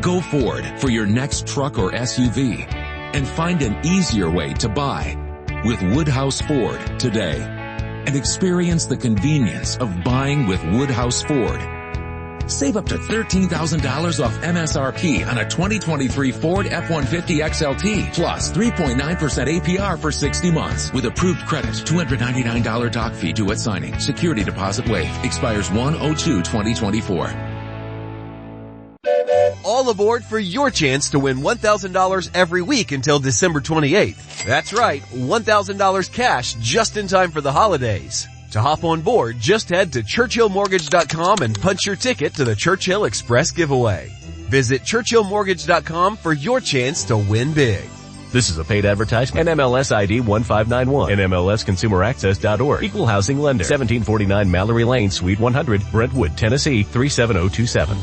Go Ford for your next truck or SUV and find an easier way to buy with Woodhouse Ford today and experience the convenience of buying with Woodhouse Ford. Save up to $13,000 off MSRP on a 2023 Ford F-150 XLT plus 3.9% APR for 60 months with approved credit. $299 doc fee due at signing. Security deposit waived. Expires 1/02/2024. All aboard for your chance to win $1,000 every week until December 28th. That's right, $1,000 cash just in time for the holidays. To hop on board, just head to ChurchillMortgage.com and punch your ticket to the Churchill Express giveaway. Visit ChurchillMortgage.com for your chance to win big. This is a paid advertisement. NMLS ID 1591. NMLSConsumerAccess.org. Equal Housing Lender. 1749 Mallory Lane, Suite 100, Brentwood, Tennessee 37027.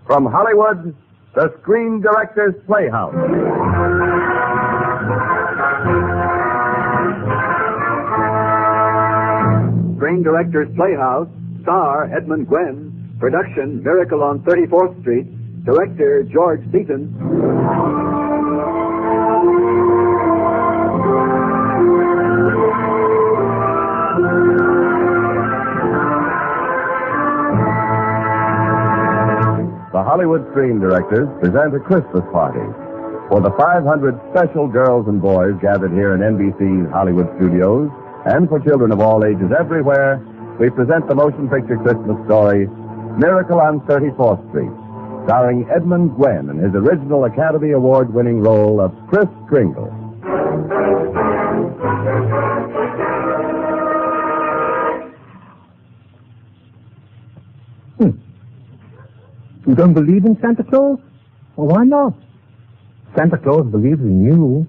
From Hollywood, the Screen Directors Playhouse. Screen Directors Playhouse, star Edmund Gwenn, production Miracle on 34th Street, director George Seaton. The Hollywood Screen Directors present a Christmas party for the 500 special girls and boys gathered here in NBC's Hollywood studios. And for children of all ages everywhere, we present the motion picture Christmas story, Miracle on 34th Street, starring Edmund Gwenn in his original Academy Award-winning role of Kris Kringle. You don't believe in Santa Claus? Well, why not? Santa Claus believes in you.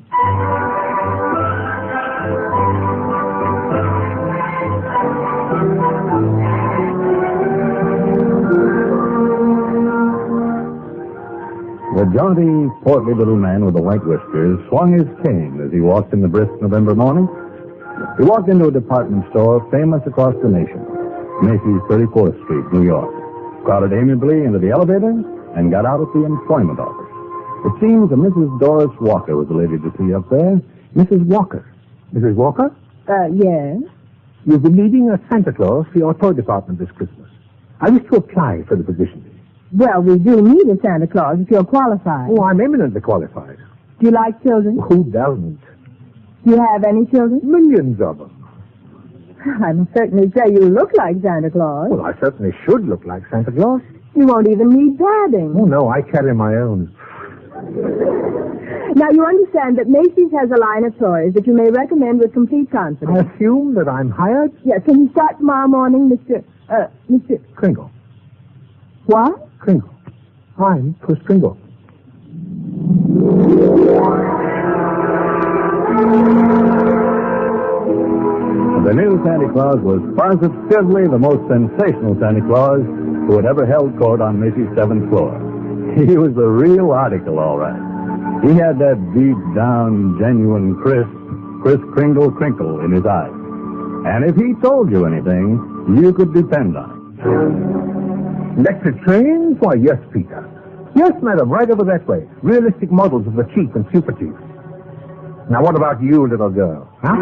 The jaunty, portly little man with the white whiskers swung his cane as he walked in the brisk November morning. He walked into a department store famous across the nation, Macy's 34th Street, New York, crowded amiably into the elevator, and got out at the employment office. It seems that Mrs. Doris Walker was the lady to see up there. Mrs. Walker. Mrs. Walker? Yes? You'll be needing a Santa Claus for your toy department this Christmas. I wish to apply for the position. Well, we do need a Santa Claus if you're qualified. Oh, I'm eminently qualified. Do you like children? Who doesn't? Do you have any children? Millions of them. I must certainly say you look like Santa Claus. Well, I certainly should look like Santa Claus. You won't even need padding. Oh, no, I carry my own. Now, you understand that Macy's has a line of toys that you may recommend with complete confidence. I assume that I'm hired? Yes, can you start tomorrow morning, Mr. Kringle. What? Kringle. I'm Kris Kringle. The new Santa Claus was positively the most sensational Santa Claus who had ever held court on Macy's 7th floor. He was the real article, all right. He had that deep-down, genuine, Kris Kringle crinkle in his eyes. And if he told you anything, you could depend on it. Electric trains? Why, yes, Peter. Yes, madam, right over that way. Realistic models of the cheap and super cheap. Now, what about you, little girl? Huh?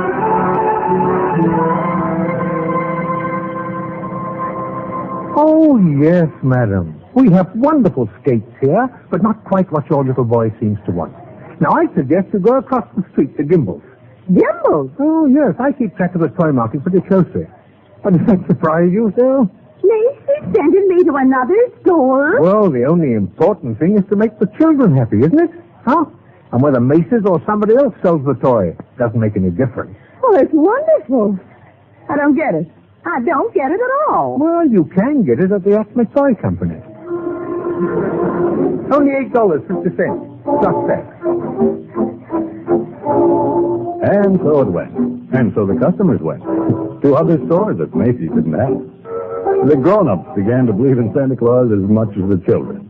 Oh, yes, madam. We have wonderful skates here, but not quite what your little boy seems to want. Now, I suggest you go across the street to Gimbel's. Gimbel's? Oh, yes, I keep track of the toy market pretty closely. But does that surprise you, sir? Macy's sending me to another store? Well, the only important thing is to make the children happy, isn't it? Huh? And whether Macy's or somebody else sells the toy doesn't make any difference. Oh, it's wonderful. I don't get it. I don't get it at all. Well, you can get it at the Acme Toy Company. Only $8.50. Plus that. And so it went. And so the customers went. To other stores that Macy's didn't have. The grown-ups began to believe in Santa Claus as much as the children.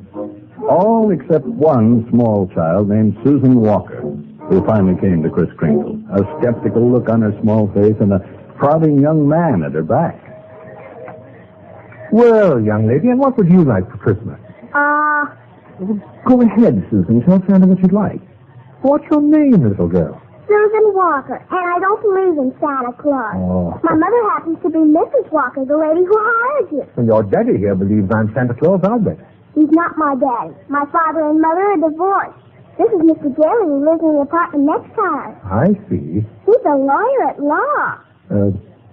All except one small child named Susan Walker, who finally came to Kris Kringle, a skeptical look on her small face and a prodding young man at her back. Well, young lady, and what would you like for Christmas? Go ahead, Susan. Tell Santa what you'd like. What's your name, little girl? Susan Walker, and I don't believe in Santa Claus. Oh. My mother happens to be Mrs. Walker, the lady who hired you. And your daddy here believes I'm Santa Claus, I'll bet. He's not my daddy. My father and mother are divorced. This is Mr. Daly, who lives in the apartment next to us. I see. He's a lawyer at law.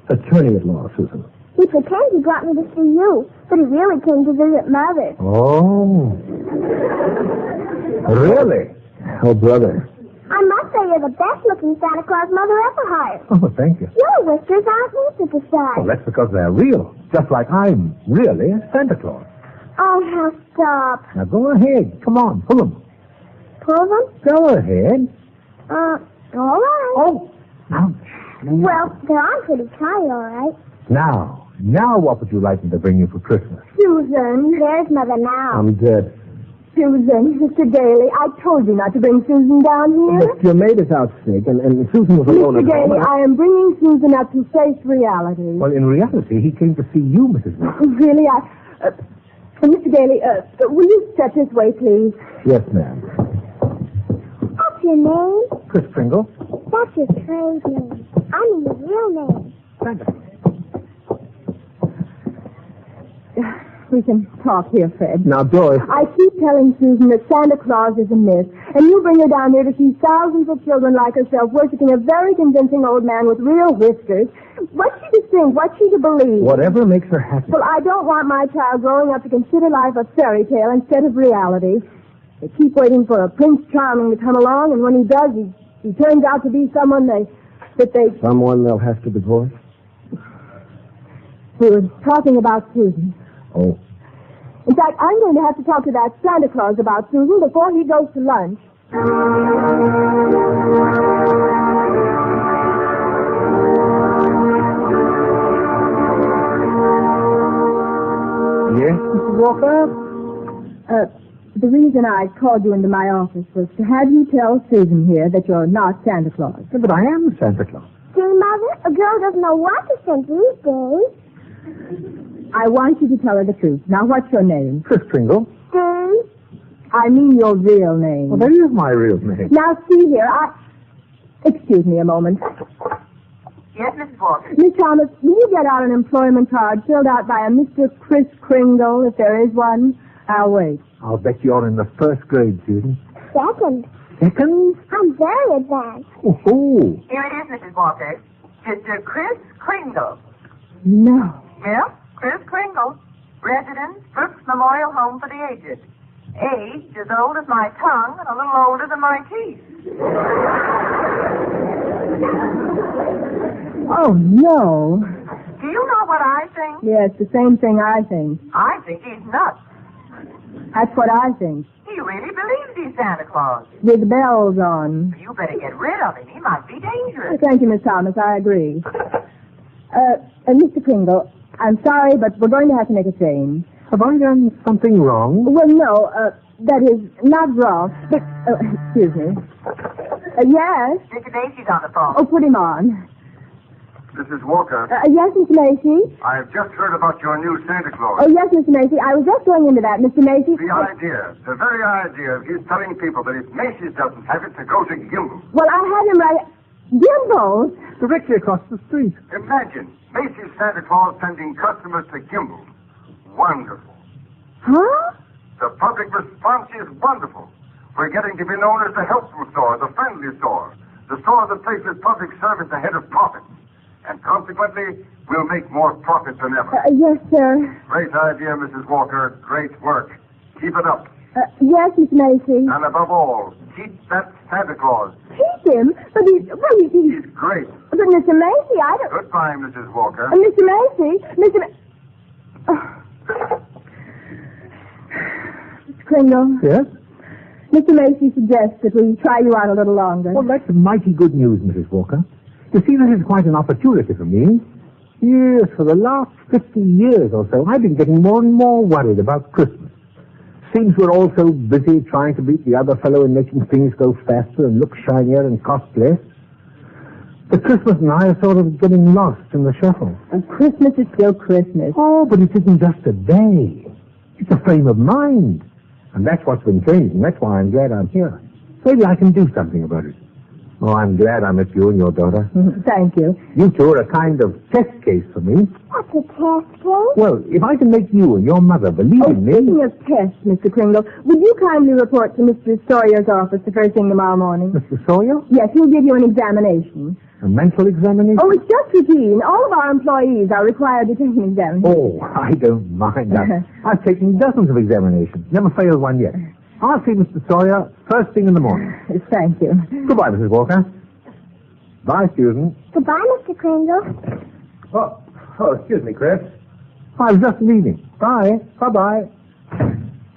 Attorney at law, Susan. He pretends he brought me to see you, but he really came to visit Mother. Oh. Really? Oh, brother. I must say you're the best-looking Santa Claus Mother ever hired. Oh, thank you. Your whiskers aren't painted to size. Well, that's because they're real. Just like I'm really a Santa Claus. Oh, now stop. Now, go ahead. Come on, pull them. Pull them? Go ahead. All right. Oh, now. Well, they're on pretty tight, all right. Now what would you like me to bring you for Christmas? Susan. There's Mother now. I'm dead. Susan, Mr. Daly, I told you not to bring Susan down here. Look, your maid is out sick, and Susan was alone Mr. at home. Daly, I am bringing Susan up to face reality. Well, in reality, he came to see you, Mrs. Wilson. Really, Mr. Daly, will you step this way, please? Yes, ma'am. What's your name? Chris Pringle. That's your trade name. I mean your real name. Santa. We can talk here, Fred. Now, Doris. I keep telling Susan that Santa Claus is a myth, and you bring her down here to see thousands of children like herself worshiping a very convincing old man with real whiskers. What's she to think? What's she to believe? Whatever makes her happy. Well, I don't want my child growing up to consider life a fairy tale instead of reality. They keep waiting for a Prince Charming to come along, and when he does, he turns out to be someone Someone they'll have to divorce? We were talking about Susan. Oh. In fact, I'm going to have to talk to that Santa Claus about Susan before he goes to lunch. Yes, Mrs. Walker? The reason I called you into my office was to have you tell Susan here that you're not Santa Claus. Yeah, but I am Santa Claus. See, Mother? A girl doesn't know what to think these days. I want you to tell her the truth. Now, what's your name? Chris Pringle. Steve? I mean your real name. Well, that is my real name. Now, see here, Excuse me a moment. Yes, Mrs. Walker. Miss Thomas, will you get out an employment card filled out by a Mr. Chris Kringle, if there is one? I'll wait. I'll bet you're in the first grade, Susan. Second. Second? I'm very advanced. Oh. Here it is, Mrs. Walker. Mr. Chris Kringle. No. Yes, Chris Kringle. Resident, Brooks Memorial Home for the Aged. Age as old as my tongue and a little older than my teeth. Oh, no. Do you know what I think? Yes, the same thing I think. I think he's nuts. That's what I think. He really believes he's Santa Claus. With bells on. You better get rid of him. He might be dangerous. Thank you, Miss Thomas. I agree. Mr. Kringle, I'm sorry, but we're going to have to make a change. Have I done something wrong? Well, no, that is, not rough, but, excuse me. Yes? Mr. Macy's on the phone. Oh, put him on. Mrs. Walker, Yes, Mr. Macy? I have just heard about your new Santa Claus. Oh, yes, Mr. Macy. I was just going into that, Mr. Macy. The very idea of his telling people that if Macy's doesn't have it, to go to Gimbal. Well, I had him right... Gimbal? Directly across the street. Imagine Macy's Santa Claus sending customers to Gimbal. Wonderful. Huh? The public response is wonderful. We're getting to be known as the helpful store, the friendly store, the store that places public service ahead of profit. And consequently, we'll make more profit than ever. Yes, sir. Great idea, Mrs. Walker. Great work. Keep it up. Yes, Miss Macy. And above all, keep that Santa Claus. Keep him? But he's He's great. But Mr. Macy, I don't... Goodbye, Mrs. Walker. Mr. Macy, Mr. Mr. Kringle. Yes? Mr. Macy suggests that we try you out a little longer. Well, that's mighty good news, Mrs. Walker. You see, this is quite an opportunity for me. Yes, for the last 50 years or so, I've been getting more and more worried about Christmas. Seems we're all so busy trying to beat the other fellow in making things go faster and look shinier and cost less. But Christmas and I are sort of getting lost in the shuffle. And Christmas is still Christmas. Oh, but it isn't just a day. It's a frame of mind. And that's what's been changing. That's why I'm glad I'm here. Maybe I can do something about it. Oh, I'm glad I met you and your daughter. Thank you. You two are a kind of test case for me. What's a test case? Well, if I can make you and your mother believe in me... Speaking of tests, Mr. Kringle, would you kindly report to Mr. Sawyer's office the first thing tomorrow morning? Mr. Sawyer? Yes, he'll give you an examination. A mental examination? Oh, it's just routine. All of our employees are required to take an examination. Oh, I don't mind that. I've taken dozens of examinations. Never failed one yet. I'll see Mr. Sawyer first thing in the morning. Thank you. Goodbye, Mrs. Walker. Bye, Susan. Goodbye, Mr. Kringle. Oh, excuse me, Chris. I was just leaving. Bye. Bye-bye.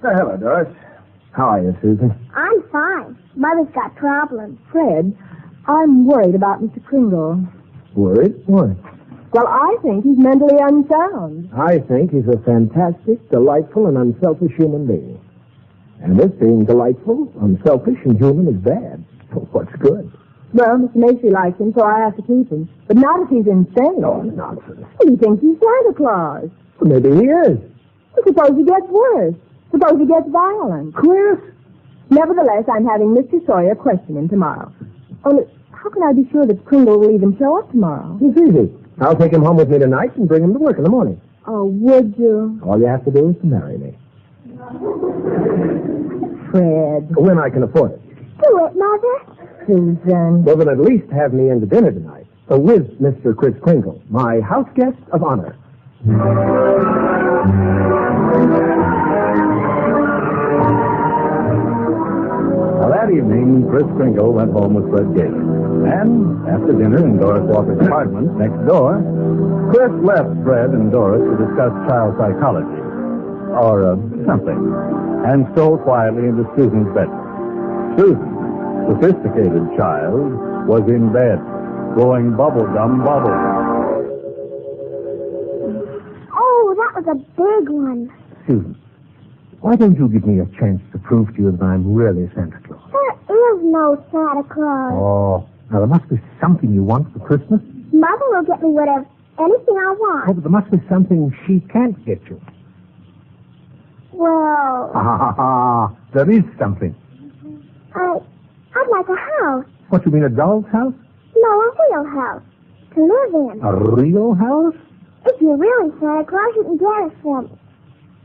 Hello, Doris. How are you, Susan? I'm fine. Mother's got problems. Fred, I'm worried about Mr. Kringle. Worried? Why? Well, I think he's mentally unsound. I think he's a fantastic, delightful, and unselfish human being. And this being delightful, unselfish, and human is bad. What's good? Well, Mr. Macy likes him, so I have to keep him. But not if he's insane. Oh, nonsense. He thinks he's Santa Claus. Well, maybe he is. Well, suppose he gets worse. Suppose he gets violent. Chris? Nevertheless, I'm having Mr. Sawyer question him tomorrow. Only, how can I be sure that Kringle will even show up tomorrow? It's easy. I'll take him home with me tonight and bring him to work in the morning. Oh, would you? All you have to do is to marry me. Fred. When I can afford it. Do it, Mother. Susan. Well, then at least have me in to dinner tonight. With Mr. Chris Kringle, my house guest of honor. Well, that evening, Chris Kringle went home with Fred Gaylor. And after dinner in Doris Walker's apartment next door, Chris left Fred and Doris to discuss child psychology. Or something. And stole quietly into Susan's bedroom. Susan, sophisticated child, was in bed, blowing bubblegum bubbles. Oh, that was a big one. Susan, why don't you give me a chance to prove to you that I'm really Santa Claus? There is no Santa Claus. Oh, now there must be something you want for Christmas. Mother will get me anything I Oh, want. but there must be something she can't get you. Well, There is something. I'd like a house. What, you mean a doll's house? No, a real house. To live in. A real house? If you're really Santa Claus, you can get it for me.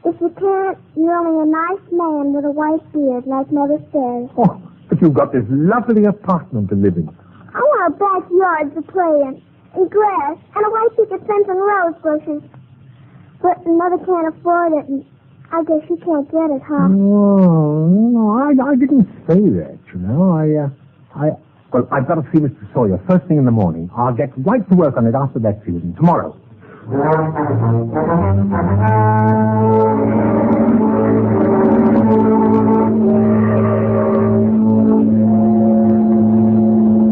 If you can't, you're only a nice man with a white beard, like Mother says. Oh, but you've got this lovely apartment to live in. I want a backyard to play in, and grass, and a white picket fence and rose bushes. But Mother can't afford it, and I guess you can't get it, huh? Oh, no, I didn't say that, you know. Well, I've got to see Mr. Sawyer first thing in the morning. I'll get right to work on it after that season, tomorrow.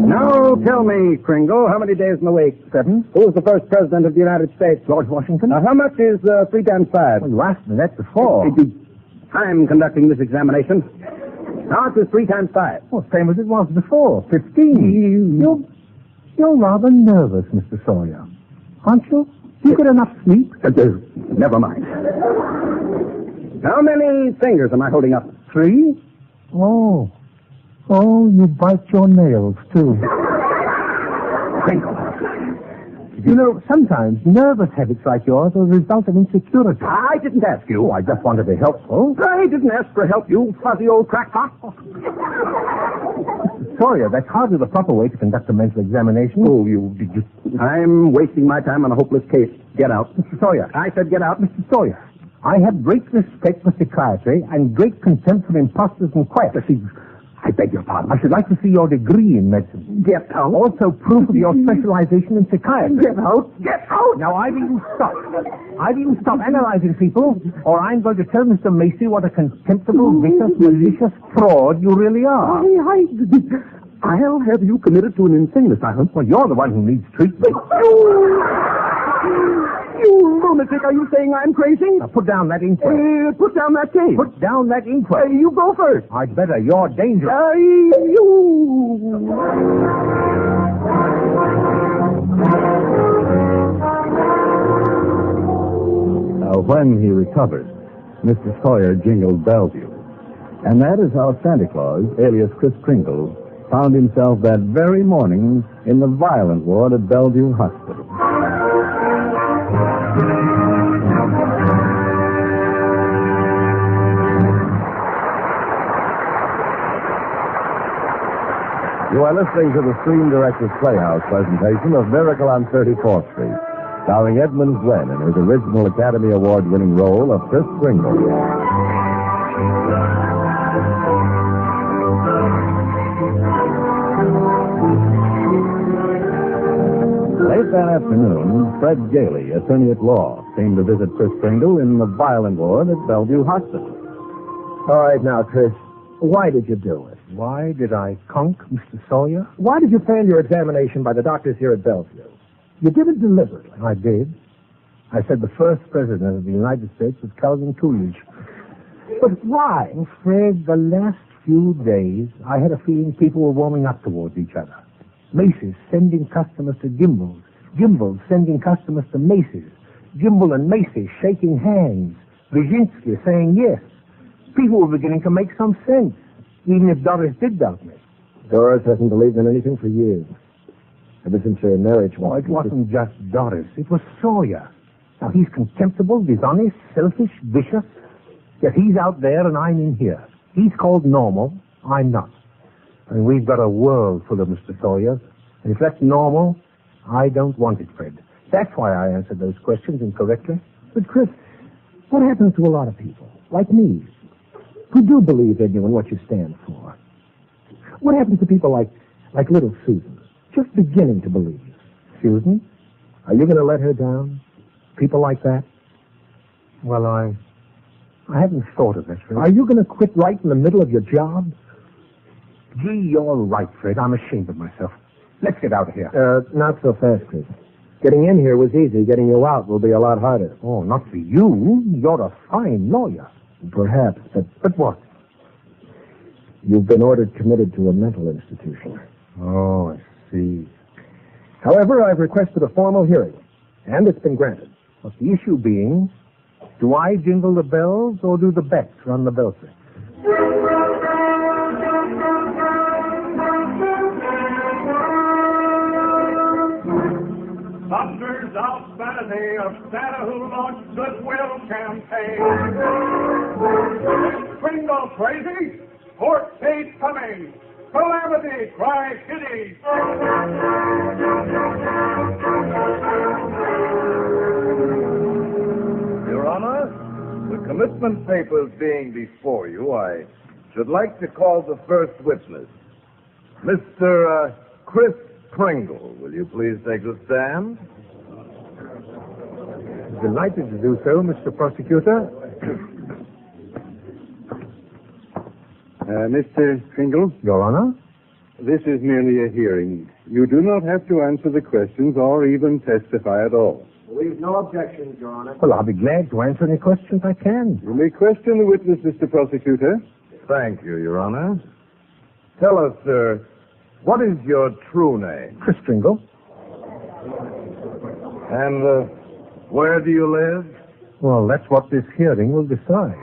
Now, tell me, Kringle, how many days in the week? 7. Who was the first president of the United States? George Washington? Now, how much is 3 times 5? Well, you asked me that before. I'm conducting this examination. How much is 3 times 5? Well, same as it was before, 15. You're rather nervous, Mr. Sawyer. Aren't you? Do you get enough sleep? Never mind. How many fingers am I holding up? 3? Oh, you bite your nails, too. Kringle. You know, sometimes nervous habits like yours are a result of insecurity. I didn't ask you. I just want to be helpful. I didn't ask for help, you fuzzy old crackpot. Sawyer, that's hardly the proper way to conduct a mental examination. Oh, I'm wasting my time on a hopeless case. Get out. Mr. Sawyer. I said get out. Mr. Sawyer, I have great respect for psychiatry and great contempt for imposters and quacks. I beg your pardon. I should like to see your degree in medicine. Get out. Also proof of your specialization in psychiatry. Get out. Get out. Now, either you stop analyzing people, or I'm going to tell Mr. Macy what a contemptible, vicious, malicious fraud you really are. I'll have you committed to an insane asylum. Well, you're the one who needs treatment. You lunatic, are you saying I'm crazy? Now, put down that inkwell. Put down that case. Put down that inkwell. You go first. I'd better. You're dangerous. Now, when he recovered, Mr. Sawyer jingled Bellevue. And that is how Santa Claus, alias Kris Kringle, found himself that very morning in the violent ward at Bellevue Hospital. You are listening to the Screen Director's Playhouse presentation of Miracle on 34th Street, starring Edmund Glenn in his original Academy Award-winning role of Kris Kringle. Late that afternoon, Fred Gailey, attorney at law, came to visit Kris Kringle in the violent ward at Bellevue Hospital. All right, now, Kris, why did you do it? Why did I conk Mr. Sawyer? Why did you fail your examination by the doctors here at Bellevue? You did it deliberately. I did. I said the first president of the United States was Calvin Coolidge. But why? Well, Fred, the last few days, I had a feeling people were warming up towards each other. Macy's sending customers to Gimbel's. Gimbel's sending customers to Macy's. Gimbel and Macy's shaking hands. Brzezinski saying yes. People were beginning to make some sense, even if Doris did doubt me. Doris hasn't believed in anything for years. Ever since her marriage Oh, it wasn't just Doris. It was Sawyer. Now, he's contemptible, dishonest, selfish, vicious. Yet he's out there and I'm in here. He's called normal. I'm not. And we've got a world full of Mr. Sawyers. And if that's normal, I don't want it, Fred. That's why I answered those questions incorrectly. But, Kris, what happens to a lot of people, like me, who do believe in you and what you stand for? What happens to people like little Susan, just beginning to believe? Susan? Are you going to let her down? People like that? Well, I haven't thought of that, Fred. Are you going to quit right in the middle of your job? Gee, you're right, Fred. I'm ashamed of myself. Let's get out of here. Not so fast, Kris. Getting in here was easy. Getting you out will be a lot harder. Oh, not for you. You're a fine lawyer. Perhaps, But what? You've been ordered committed to a mental institution. Oh, I see. However, I've requested a formal hearing, and it's been granted. But the issue being, do I jingle the bells or do the bets run the belfry? Thunders of vanity of Santa who launched goodwill campaign. Is Kringle crazy? Court case coming. Calamity, cry Kitty. Your Honor, the commitment papers being before you, I should like to call the first witness. Mr. Kris Kringle, will you please take the stand? Delighted to do so, Mr. Prosecutor. Mr. Kringle? Your Honor? This is merely a hearing. You do not have to answer the questions or even testify at all. We've no objections, Your Honor. Well, I'll be glad to answer any questions I can. You may question the witness, Mr. Prosecutor. Thank you, Your Honor. Tell us, sir, what is your true name? Kris Kringle. And where do you live? Well, that's what this hearing will decide.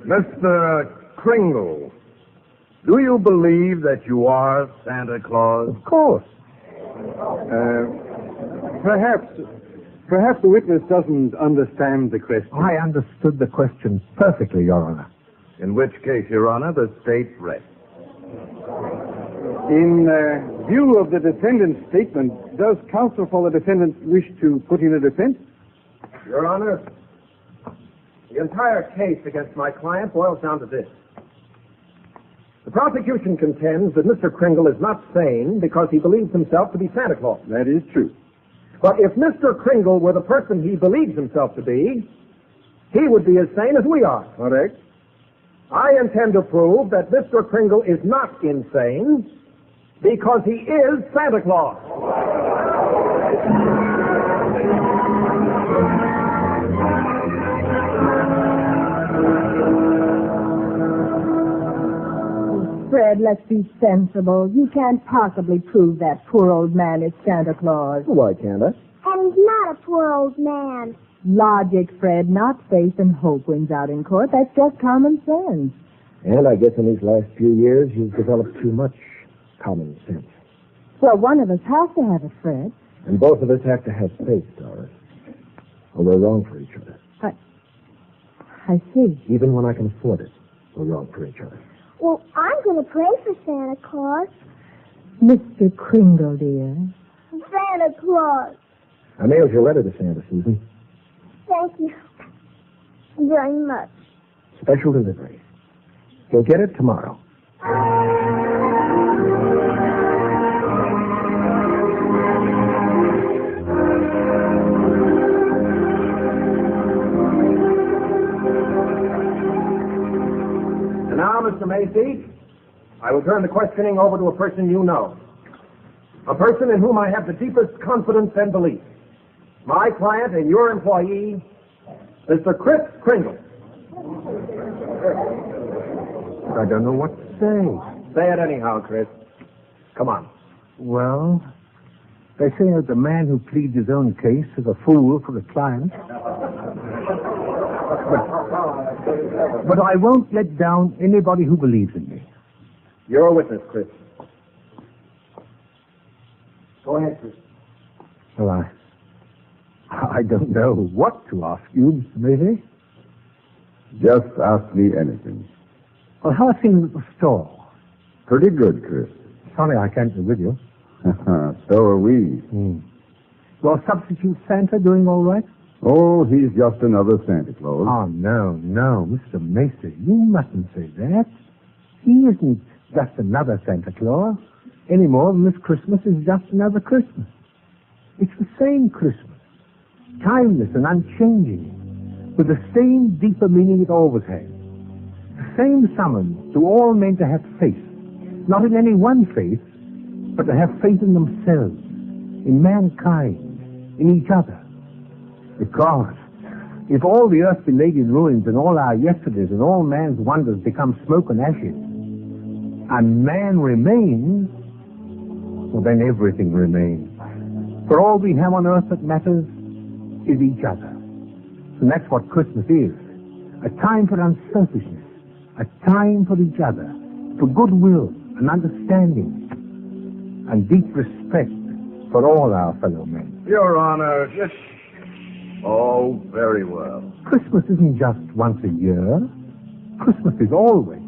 Mr. Kringle, do you believe that you are Santa Claus? Of course. Perhaps the witness doesn't understand the question. I understood the question perfectly, Your Honor. In which case, Your Honor, the state rests. In view of the defendant's statement, does counsel for the defendant wish to put in a defense? Your Honor, the entire case against my client boils down to this. The prosecution contends that Mr. Kringle is not sane because he believes himself to be Santa Claus. That is true. But if Mr. Kringle were the person he believes himself to be, he would be as sane as we are. Correct. I intend to prove that Mr. Kringle is not insane because he is Santa Claus. Fred, let's be sensible. You can't possibly prove that poor old man is Santa Claus. Why can't I? And he's not a poor old man. Logic, Fred, not faith and hope wins out in court. That's just common sense. And I guess in these last few years, you've developed too much common sense. Well, one of us has to have it, Fred. And both of us have to have faith, Doris. Or we're wrong for each other. I see. Even when I can afford it, we're wrong for each other. Well, I'm going to pray for Santa Claus. Mr. Kringle, dear. Santa Claus. I mailed your letter to Santa, Susan. Thank you very much. Special delivery. You'll get it tomorrow. And now, Mr. Macy, I will turn the questioning over to a person you know. A person in whom I have the deepest confidence and belief. My client and your employee, Mr. Chris Kringle. I don't know what to say. Say it anyhow, Chris. Come on. Well, they say that the man who pleads his own case is a fool for the client. But I won't let down anybody who believes in me. You're a witness, Chris. Go ahead, Chris. Well, I don't know what to ask you, Mr. Macy. Just ask me anything. Well, how are things at the store? Pretty good, Chris. Sorry I can't be with you. So are we. Your substitute Santa doing all right? Oh, he's just another Santa Claus. Oh, no, Mr. Macy, you mustn't say that. He isn't just another Santa Claus any more than this Christmas is just another Christmas. It's the same Christmas, timeless and unchanging, with the same deeper meaning it always had. The same summons to all men to have faith, not in any one faith, but to have faith in themselves, in mankind, in each other. Because if all the earth be laid in ruins and all our yesterdays and all man's wonders become smoke and ashes, and man remains, well, then everything remains. For all we have on earth that matters is each other. And that's what Christmas is. A time for unselfishness, a time for each other, for goodwill and understanding, and deep respect for all our fellow men. Your Honor, Oh, very well. Christmas isn't just once a year. Christmas is always.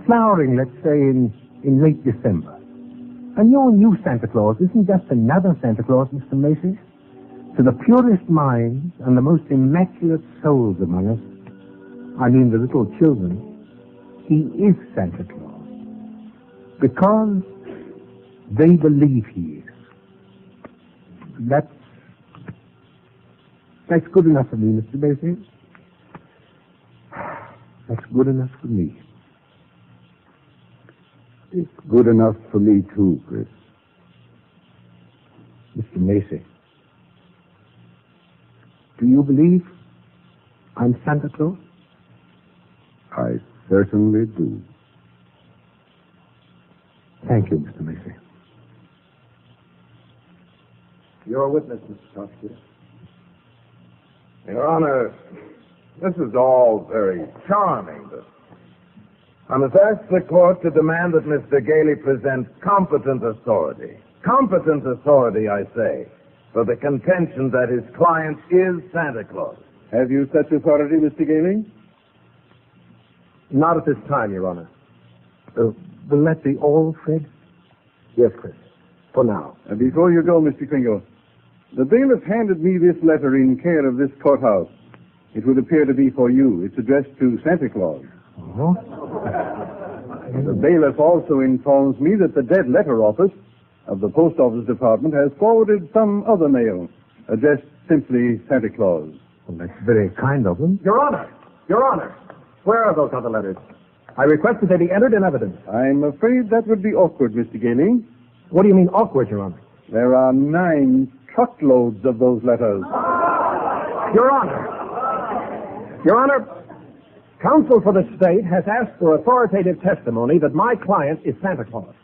Flowering, let's say, in late December. And your new Santa Claus isn't just another Santa Claus, Mr. Macy. To the purest minds and the most immaculate souls among us, I mean the little children, he is Santa Claus. Because they believe he is. That's good enough for me, Mr. Macy. That's good enough for me. It's good enough for me, too, Chris. Mr. Macy, do you believe I'm Santa Claus? I certainly do. Thank you, Mr. Macy. You're a witness, Mr. Prosecutor. Your Honor, this is all very charming, but I must ask the court to demand that Mr. Gailey present competent authority. Competent authority, I say, for the contention that his client is Santa Claus. Have you such authority, Mr. Gailey? Not at this time, Your Honor. Will that be all, Fred? Yes, Chris. For now. Before you go, Mr. Kringle, the bailiff handed me this letter in care of this courthouse. It would appear to be for you. It's addressed to Santa Claus. Oh? The bailiff also informs me that the dead letter office of the post office department has forwarded some other mail addressed simply Santa Claus. Well, that's very kind of them. Your Honor! Your Honor! Where are those other letters? I request that they be entered in evidence. I'm afraid that would be awkward, Mr. Gailey. What do you mean awkward, Your Honor? There are 9 truckloads of those letters. Your Honor! Your Honor, counsel for the state has asked for authoritative testimony that my client is Santa Claus.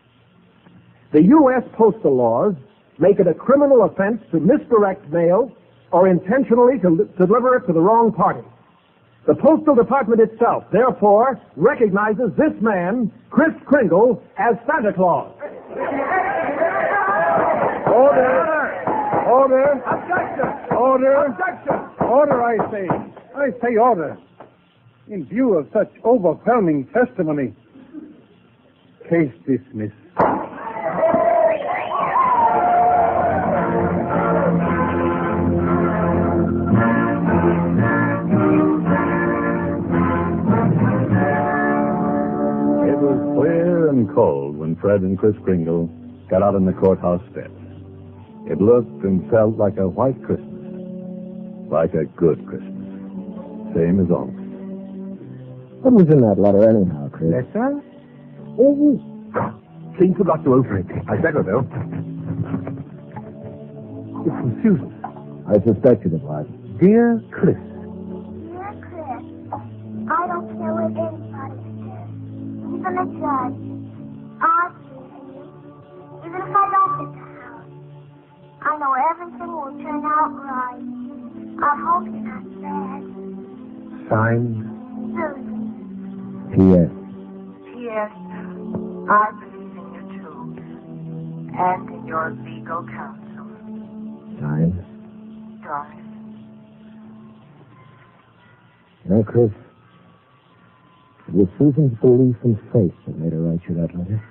The U.S. postal laws make it a criminal offense to misdirect mail or intentionally to deliver it to the wrong party. The Postal Department itself, therefore, recognizes this man, Kris Kringle, as Santa Claus. Order! Order! Objection! Order! Objection! Order, I say. I say order. In view of such overwhelming testimony, case dismissed. It was clear and cold when Fred and Kris Kringle got out on the courthouse steps. It looked and felt like a white Christmas. Like a good Christmas. Same as always. What was in that letter anyhow, Chris? Letter? Oh, clean forgot to open it. I better, though. It's from Susan. I suspected it was. Dear Chris. Dear Chris, I don't care what anybody says. Even a judge. I'll see you. Even if I don't get the house. I know everything will turn out right. I hope you're not sad. Signed, Susan. P.S. P.S. I believe in you too. And in your legal counsel. Signed. Doris. You know, Chris, it was Susan's belief and faith that made her write you that letter.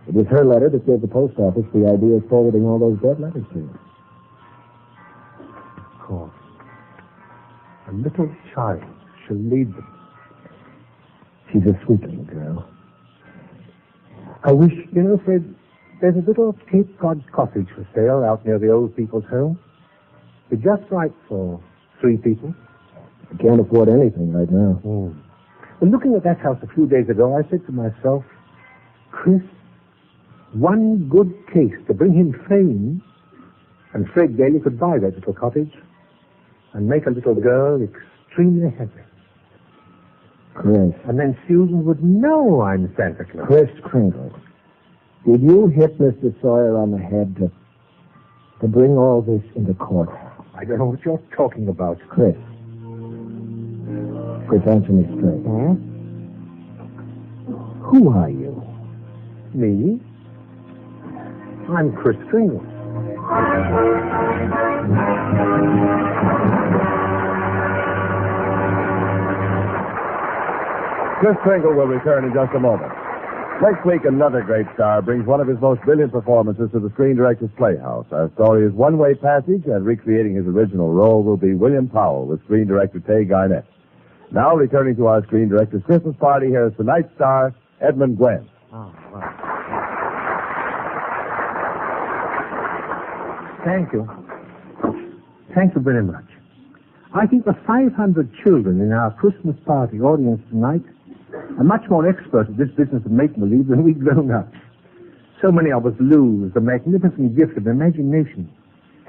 It was her letter that gave the post office the idea of forwarding all those dead letters to you. of course. A little child shall lead them. She's a sweet little girl. I wish, Fred, there's a little Cape Cod cottage for sale out near the old people's home. It's just right for 3 people. I can't afford anything right now. When looking at that house a few days ago, I said to myself, Chris, one good case to bring him fame, and Fred Daly could buy that little cottage and make a little girl extremely happy. Chris. And then Susan would know I'm Santa Claus. Chris Kringle, did you hit Mr. Sawyer on the head to bring all this into court? I don't know what you're talking about. Chris, answer me straight. Who are you? Me? I'm Kris Kringle. Kris Kringle will return in just a moment. Next week, another great star brings one of his most brilliant performances to the Screen Director's Playhouse. Our story is One Way Passage, and recreating his original role will be William Powell with Screen Director Tay Garnett. Now, returning to our Screen Director's Christmas party, here is tonight's star, Edmund Gwenn. Oh, wow. Thank you. Thank you very much. I think the 500 children in our Christmas party audience tonight are much more expert at this business of make-believe than we've grown up. So many of us lose the magnificent gift of imagination.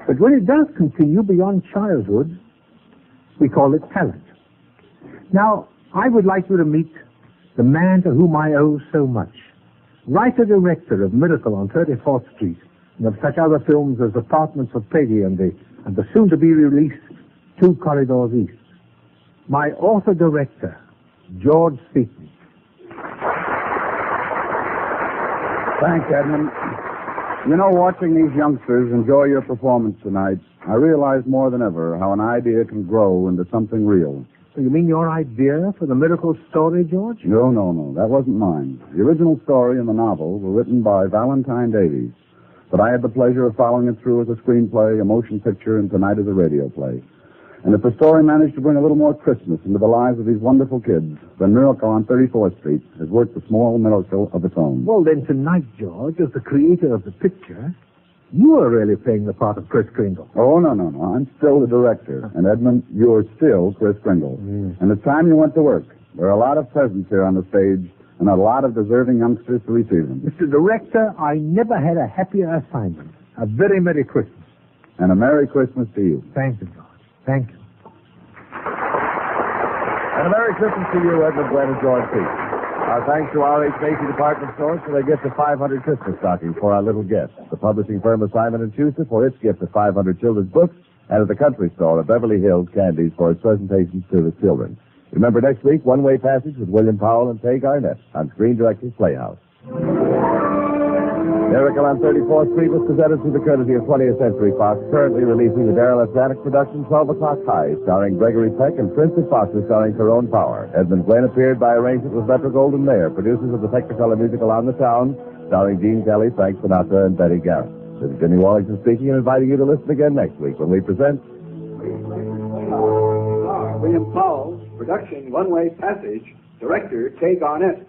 But when it does continue beyond childhood, we call it talent. Now, I would like you to meet the man to whom I owe so much. Writer-director of Miracle on 34th Street, and of such other films as Apartments of Peggy and the soon-to-be-released 2 Corridors East. My author-director, George Seaton. Thanks, Edmund. You know, watching these youngsters enjoy your performance tonight, I realize more than ever how an idea can grow into something real. So you mean your idea for the Miracle story, George? No. That wasn't mine. The original story and the novel were written by Valentine Davies. But I had the pleasure of following it through as a screenplay, a motion picture, and tonight as a radio play. And if the story managed to bring a little more Christmas into the lives of these wonderful kids, then Miracle on 34th Street has worked a small miracle of its own. Well, then tonight, George, as the creator of the picture, you are really playing the part of Kris Kringle. Oh, no. I'm still the director. And, Edmund, you're still Kris Kringle. And it's time you went to work. There are a lot of presents here on the stage, and a lot of deserving youngsters to receive them. Mr. Director, I never had a happier assignment. A very Merry Christmas. And a Merry Christmas to you. Thank you, George. Thank you. And a Merry Christmas to you, Edmund Gwenn and George Seaton. Our thanks to R.H. Macy Department Stores for their gift of 500 Christmas stockings for our little guests. The publishing firm of Simon & Schuster for its gift of 500 children's books. and at the Country Store of Beverly Hills Candies for its presentations to the children. Remember next week, One-Way Passage with William Powell and Tay Garnett on Screen Directors Playhouse. Miracle on 34th Street was presented through the courtesy of 20th Century Fox, currently releasing the Darryl F. Zanuck production 12 O'Clock High, starring Gregory Peck, and Prince of Foxes, starring Tyrone Power. Edmund Glenn appeared by arrangement with Metro-Goldwyn-Mayer, producers of the Technicolor musical On the Town, starring Gene Kelly, Frank Sinatra, and Betty Garrett. This is Jimmy Wallington speaking and inviting you to listen again next week when we present William Powell, production One-Way Passage, director Tay Garnett.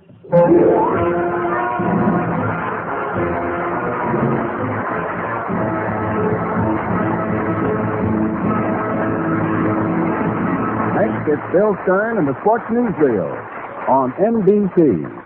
Next, it's Bill Stern and the Sports Newsreel on NBC.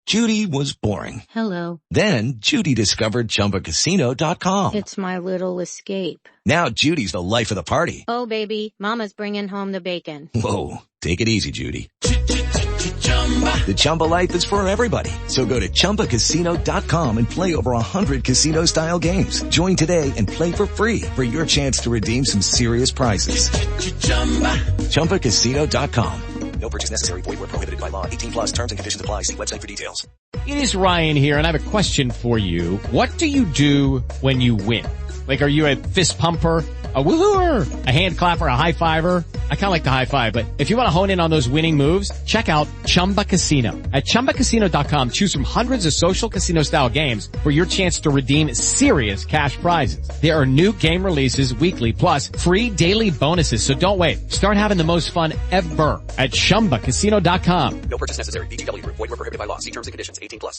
Judy was boring. Hello. Then Judy discovered ChumbaCasino.com. It's my little escape. Now Judy's the life of the party. Oh, baby, mama's bringing home the bacon. Whoa, take it easy, Judy. The Chumba life is for everybody. So go to ChumbaCasino.com and play over 100 casino-style games. Join today and play for free for your chance to redeem some serious prizes. ChumbaCasino.com. No purchase necessary. Void where prohibited by law. 18 plus terms and conditions apply. See website for details. It is Ryan here, and I have a question for you. What do you do when you win? Like, are you a fist pumper, a woohooer, a hand clapper, a high fiver? I kind of like the high five, but if you want to hone in on those winning moves, check out Chumba Casino. At ChumbaCasino.com, choose from hundreds of social casino-style games for your chance to redeem serious cash prizes. There are new game releases weekly, plus free daily bonuses, so don't wait. Start having the most fun ever at ChumbaCasino.com. No purchase necessary. VGW Group. Void where prohibited by law. See terms and conditions. 18 plus.